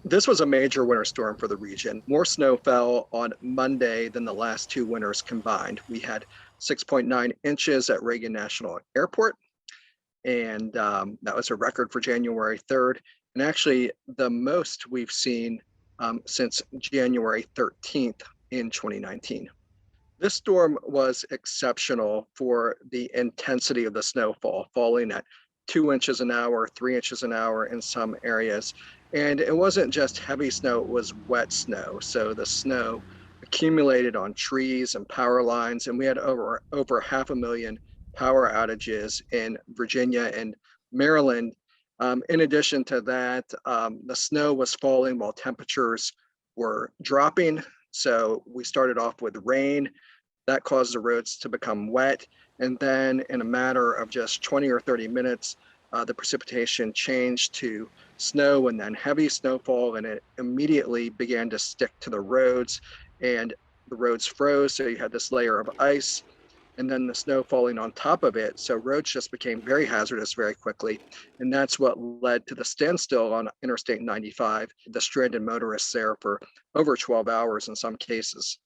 This was a major winter storm for the region. More snow fell on Monday than the last two winters combined. We had 6.9 inches at Reagan National Airport, and that was a record for January 3rd, and actually the most we've seen since January 13th in 2019. This storm was exceptional for the intensity of the snowfall, falling at 2 inches an hour, 3 inches an hour in some areas. And it wasn't just heavy snow, it was wet snow. So the snow accumulated on trees and power lines, and we had over 500,000 power outages in Virginia and Maryland. In addition to that, the snow was falling while temperatures were dropping. So we started off with rain that caused the roads to become wet. And then in a matter of just 20 or 30 minutes, the precipitation changed to snow and then heavy snowfall, and it immediately began to stick to the roads, and the roads froze. So you had this layer of ice and then the snow falling on top of it. So roads just became very hazardous very quickly. And that's what led to the standstill on Interstate 95, the stranded motorists there for over 12 hours in some cases.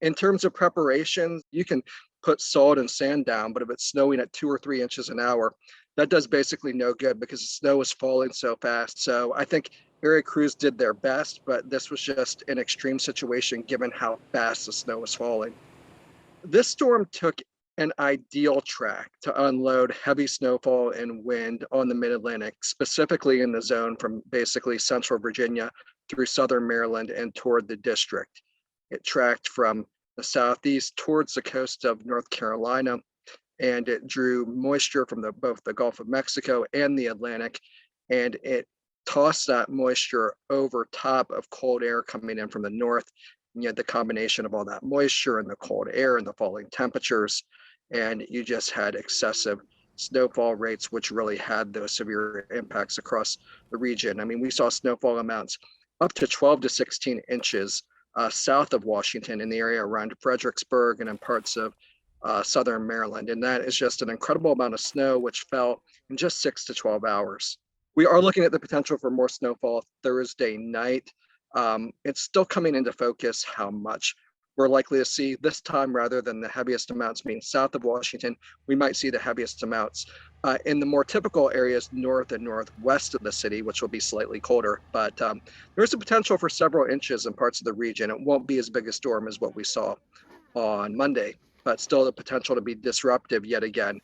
In terms of preparation, you can put salt and sand down, but if it's snowing at 2 or 3 inches an hour, that does basically no good because the snow is falling so fast. So I think area crews did their best, but this was just an extreme situation given how fast the snow was falling. This storm took an ideal track to unload heavy snowfall and wind on the mid-Atlantic, specifically in the zone from basically central Virginia through southern Maryland and toward the district. It tracked from the southeast towards the coast of North Carolina, and it drew moisture from both the Gulf of Mexico and the Atlantic, and it tossed that moisture over top of cold air coming in from the north. And you had the combination of all that moisture and the cold air and the falling temperatures, and you just had excessive snowfall rates, which really had those severe impacts across the region. I mean, we saw snowfall amounts up to 12 to 16 inches south of Washington in the area around Fredericksburg and in parts of southern Maryland. And that is just an incredible amount of snow, which fell in just 6 to 12 hours. We are looking at the potential for more snowfall Thursday night. It's still coming into focus how much we're likely to see this time. Rather than the heaviest amounts being south of Washington, we might see the heaviest amounts in the more typical areas north and northwest of the city, which will be slightly colder. But there's a potential for several inches in parts of the region. It won't be as big a storm as what we saw on Monday, but still the potential to be disruptive yet again